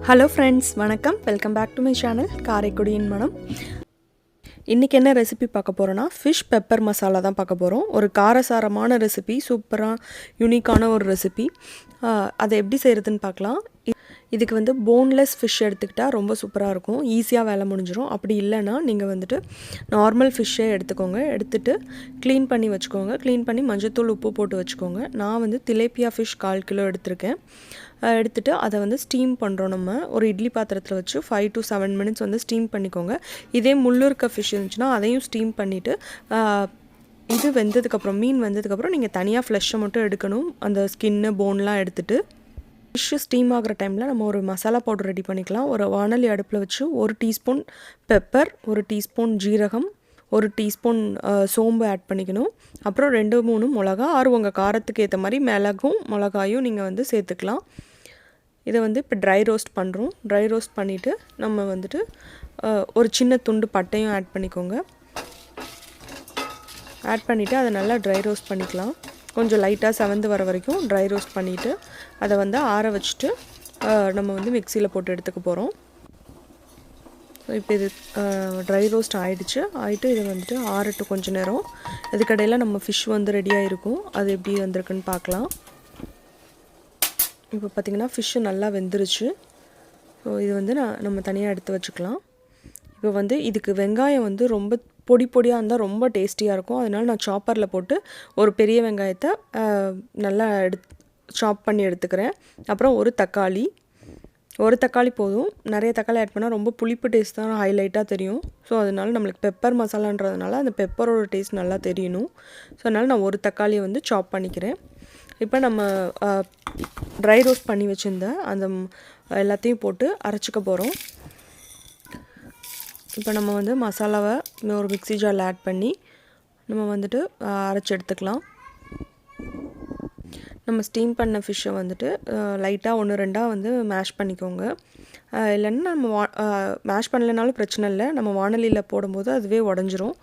Hello friends, வணக்கம். Welcome back to my channel காரைக்குடியின் மனம். இன்றைக்கி என்ன ரெசிபி பார்க்க போகிறோன்னா, ஃபிஷ் பெப்பர் மசாலா தான் பார்க்க போகிறோம். ஒரு காரசாரமான ரெசிபி, சூப்பராக யூனிக்கான ஒரு ரெசிபி. அதை எப்படி செய்கிறதுன்னு பார்க்கலாம். இதுக்கு வந்து போன்லெஸ் ஃபிஷ் எடுத்துக்கிட்டால் ரொம்ப சூப்பராக இருக்கும், ஈஸியாக வேலை முடிஞ்சிடும். அப்படி இல்லைன்னா நீங்கள் வந்துட்டு நார்மல் ஃபிஷ்ஷே எடுத்துக்கோங்க. எடுத்துகிட்டு க்ளீன் பண்ணி வச்சுக்கோங்க. க்ளீன் பண்ணி மஞ்சத்தூள் உப்பு போட்டு வச்சுக்கோங்க. நான் வந்து திலேப்பியா ஃபிஷ் 1/4 கிலோ எடுத்திருக்கேன். எடுத்துகிட்டு அதை வந்து ஸ்டீம் பண்ணுறோம். நம்ம ஒரு இட்லி பாத்திரத்தில் வச்சு 5 to 7 minutes வந்து ஸ்டீம் பண்ணிக்கோங்க. இதே முள்ளு இருக்க ஃபிஷ் இருந்துச்சுன்னா அதையும் ஸ்டீம் பண்ணிவிட்டு இது வெந்ததுக்கப்புறம், மீன் வெந்ததுக்கப்புறம் நீங்கள் தனியாக ஃப்ளெஷ்ஷை மட்டும் எடுக்கணும். அந்த ஸ்கின்னு போன்லாம் எடுத்துகிட்டு ஃபிஷ்ஷு ஸ்டீம் ஆகிற டைமில் நம்ம ஒரு மசாலா பவுடர் ரெடி பண்ணிக்கலாம். ஒரு வானலி அடுப்பில் வச்சு 1 டீஸ்பூன் பெப்பர், 1 டீஸ்பூன் ஜீரகம், 1 டீஸ்பூன் சோம்பு ஆட் பண்ணிக்கணும். அப்புறம் 2-3 மிளகா, உங்கள் காரத்துக்கு ஏற்ற மாதிரி மிளகும் மிளகாயும் நீங்கள் வந்து சேர்த்துக்கலாம். இதை வந்து இப்போ ட்ரை ரோஸ்ட் பண்ணுறோம். ட்ரை ரோஸ்ட் பண்ணிவிட்டு நம்ம வந்துட்டு ஒரு சின்ன துண்டு பட்டையும் ஆட் பண்ணிக்கோங்க. ஆட் பண்ணிவிட்டு அதை நல்லா ட்ரை ரோஸ்ட் பண்ணிக்கலாம். கொஞ்சம் லைட்டாக செவந்து வர வரைக்கும் ட்ரை ரோஸ்ட் பண்ணிவிட்டு அதை வந்து ஆற வச்சுட்டு நம்ம வந்து மிக்சியில் போட்டு எடுத்துக்க போகிறோம். இப்போ இது ட்ரை ரோஸ்ட் ஆகிட்டு இதை வந்துட்டு ஆறட்டு கொஞ்சம் நேரம். இதுக்கடையில் நம்ம ஃபிஷ் வந்து ரெடியாக இருக்கும். அது எப்படி வந்திருக்குன்னு பார்க்கலாம். இப்போ பார்த்திங்கன்னா ஃபிஷ்ஷு நல்லா வெந்துருச்சு. ஸோ இது வந்து நம்ம தனியாக எடுத்து வச்சுக்கலாம். இப்போ வந்து இதுக்கு வெங்காயம் வந்து ரொம்ப பொடியாக இருந்தால் ரொம்ப டேஸ்டியாக இருக்கும். அதனால நான் சாப்பரில் போட்டு ஒரு பெரிய வெங்காயத்தை நல்லா சாப் பண்ணி எடுத்துக்கிறேன். அப்புறம் ஒரு தக்காளி போதும். நிறைய தக்காளி ஆட் பண்ணால் ரொம்ப புளிப்பு டேஸ்ட் தான் ஹைலைட்டாக தெரியும். ஸோ அதனால் நம்மளுக்கு பெப்பர் மசாலான்றதுனால அந்த பெப்பரோட டேஸ்ட் நல்லா தெரியணும். ஸோ அதனால் நான் ஒரு தக்காளியை வந்து சாப் பண்ணிக்கிறேன். இப்போ நம்ம ட்ரை ரோஸ்ட் பண்ணி வச்சுருந்த அந்த எல்லாத்தையும் போட்டு அரைச்சிக்க போகிறோம். இப்போ நம்ம வந்து மசாலாவை ஒரு மிக்ஸி ஜாரில் ஆட் பண்ணி நம்ம வந்துட்டு அரைச்சி எடுத்துக்கலாம். நம்ம ஸ்டீம் பண்ண ஃபிஷ்ஷை வந்துட்டு லைட்டாக 1-2 வந்து மேஷ் பண்ணிக்கோங்க. இல்லைன்னா நம்ம மேஷ் பண்ணலைனாலும் பிரச்சனை இல்லை. நம்ம வானலியில் போடும்போது அதுவே உடஞ்சிரும்.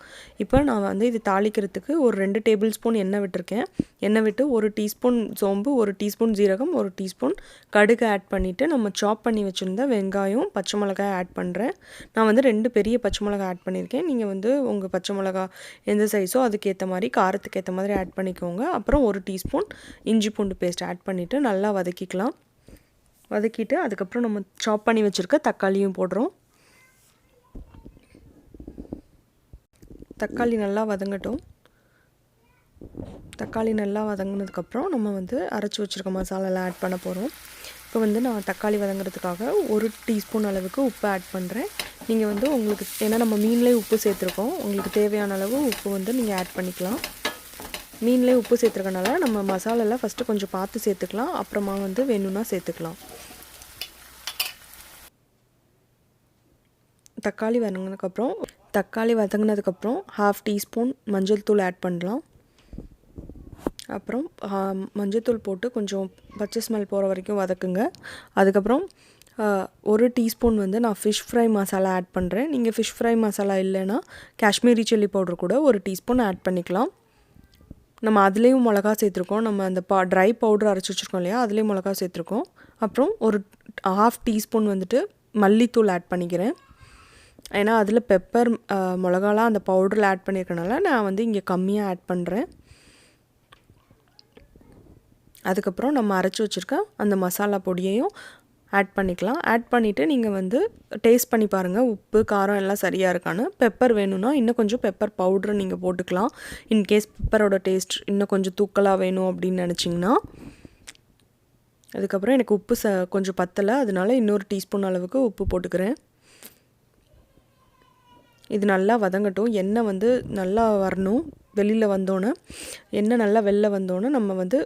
இப்போ நான் வந்து இது தாளிக்கிறதுக்கு ஒரு 2 டேபிள் ஸ்பூன் எண்ணெய் விட்டுருக்கேன். எண்ணெய் விட்டு 1 டீஸ்பூன் சோம்பு, 1 டீஸ்பூன் ஜீரகம், 1 டீஸ்பூன் கடுகு ஆட் பண்ணிவிட்டு நம்ம சாப் பண்ணி வச்சுருந்த வெங்காயம், பச்சை மிளகாய் ஆட் பண்ணுறேன். நான் வந்து 2 பெரிய பச்சை மிளகாய் ஆட் பண்ணியிருக்கேன். நீங்கள் வந்து உங்கள் பச்சை மிளகாய் எந்த சைஸோ அதுக்கேற்ற மாதிரி, காரத்துக்கு ஏற்ற மாதிரி ஆட் பண்ணிக்கோங்க. அப்புறம் 1 டீஸ்பூன் இஞ்சி பூண்டு பேஸ்ட் ஆட் பண்ணிவிட்டு நல்லா வதக்கிக்கலாம். வதக்கிட்டு அதுக்கப்புறம் நம்ம சாப் பண்ணி வச்சுருக்க தக்காளியும் போடுறோம். தக்காளி நல்லா வதங்கட்டும். தக்காளி நல்லா வதங்கினதுக்கப்புறம் நம்ம வந்து அரைச்சி வச்சுருக்க மசாலாலாம் ஆட் பண்ண போகிறோம். இப்போ வந்து நான் தக்காளி வதங்குறதுக்காக 1 டீஸ்பூன் அளவுக்கு உப்பு ஆட் பண்ணுறேன். நீங்கள் வந்து உங்களுக்கு, ஏன்னா நம்ம மீன்லேயே உப்பு சேர்த்துருக்கோம், உங்களுக்கு தேவையான அளவு உப்பு வந்து நீங்கள் ஆட் பண்ணிக்கலாம். மீன்லேயே உப்பு சேர்த்துருக்கனால நம்ம மசாலாலாம் ஃபஸ்ட்டு கொஞ்சம் பார்த்து சேர்த்துக்கலாம். அப்புறமா வந்து வேணும்னா சேர்த்துக்கலாம். தக்காளி வதங்கினதுக்கப்புறம் 1/2 டீஸ்பூன் மஞ்சள் தூள் ஆட் பண்ணலாம். அப்புறம் மஞ்சள் போட்டு கொஞ்சம் பச்சை ஸ்மெல் போகிற வரைக்கும் வதக்குங்க. அதுக்கப்புறம் 1 டீஸ்பூன் வந்து நான் ஃபிஷ் ஃப்ரை மசாலா ஆட் பண்ணுறேன். நீங்கள் ஃபிஷ் ஃப்ரை மசாலா இல்லைன்னா காஷ்மீரி சில்லி பவுடர் கூட 1 டீஸ்பூன் ஆட் பண்ணிக்கலாம். நம்ம அதுலேயும் மிளகா சேர்த்துருக்கோம். நம்ம அந்த ட்ரை பவுடர் அரைச்சி வச்சுருக்கோம் இல்லையா, அதுலேயும் மிளகா சேர்த்துருக்கோம். அப்புறம் ஒரு 1/2 டீஸ்பூன் வந்துட்டு மல்லித்தூள் ஆட் பண்ணிக்கிறேன். ஏன்னா அதில் பெப்பர் மிளகாலாம் அந்த பவுடரில் ஆட் பண்ணியிருக்கனால நான் வந்து இங்கே கம்மியாக ஆட் பண்ணுறேன். அதுக்கப்புறம் நம்ம அரைச்சி வச்சுருக்க அந்த மசாலா பொடியையும் ஆட் பண்ணிக்கலாம். ஆட் பண்ணிவிட்டு நீங்கள் வந்து டேஸ்ட் பண்ணி பாருங்கள், உப்பு காரம் எல்லாம் சரியாக இருக்கான்னு. பெப்பர் வேணும்னா இன்னும் கொஞ்சம் பெப்பர் பவுட்ரு நீங்கள் போட்டுக்கலாம். இன்கேஸ் பெப்பரோட டேஸ்ட் இன்னும் கொஞ்சம் தூக்கலாக வேணும் அப்படின்னு நினச்சிங்கன்னா. அதுக்கப்புறம் எனக்கு உப்பு கொஞ்சம் பத்தலை, அதனால இன்னொரு டீஸ்பூன் அளவுக்கு உப்பு போட்டுக்கிறேன். இது நல்லா வதங்கட்டும். எண்ணெய் வந்து நல்லா வரணும். வெளியில் வந்தோன்னே, எண்ணெய் நல்லா வெளில வந்தோன்னே நம்ம வந்து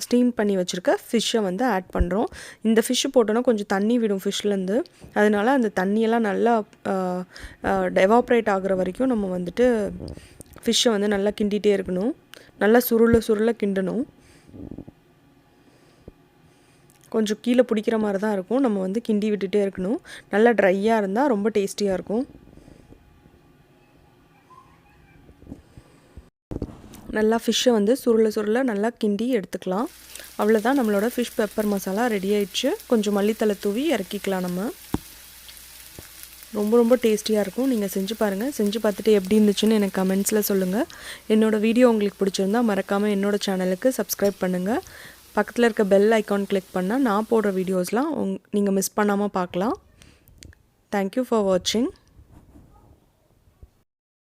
ஸ்டீம் பண்ணி வச்சுருக்க ஃபிஷ்ஷை வந்து ஆட் பண்ணுறோம். இந்த ஃபிஷ்ஷு போட்டோன்னா கொஞ்சம் தண்ணி விடும் ஃபிஷ்லேருந்து. அதனால அந்த தண்ணியெல்லாம் நல்லா எவாப்ரேட் ஆகிற வரைக்கும் நம்ம வந்துட்டு ஃபிஷ்ஷை வந்து நல்லா கிண்டிகிட்டே இருக்கணும். நல்லா சுருள கிண்டணும். கொஞ்சம் கீழே பிடிக்கிற மாதிரி தான் இருக்கும். நம்ம வந்து கிண்டி விட்டுகிட்டே இருக்கணும். நல்லா ட்ரையாக இருந்தால் ரொம்ப டேஸ்டியாக இருக்கும். நல்லா ஃபிஷ்ஷை வந்து சுருள நல்லா கிண்டி எடுத்துக்கலாம். அவ்வளோதான், நம்மளோட ஃபிஷ் பெப்பர் மசாலா ரெடி ஆயிடுச்சு. கொஞ்சம் மல்லித்தலை தூவி இறக்கிக்கலாம் நம்ம. ரொம்ப ரொம்ப டேஸ்டியாக இருக்கும். நீங்கள் செஞ்சு பாருங்கள். செஞ்சு பார்த்துட்டு எப்படி இருந்துச்சுன்னு எனக்கு கமெண்ட்ஸில் சொல்லுங்கள். என்னோடய வீடியோ உங்களுக்கு பிடிச்சிருந்தா மறக்காமல் என்னோடய சேனலுக்கு சப்ஸ்கிரைப் பண்ணுங்கள். பக்கத்தில் இருக்க பெல் ஐக்கான் கிளிக் பண்ணால் நான் போடுற வீடியோஸ்லாம் நீங்கள் மிஸ் பண்ணாமல் பார்க்கலாம். தேங்க்யூ ஃபார் வாட்சிங்.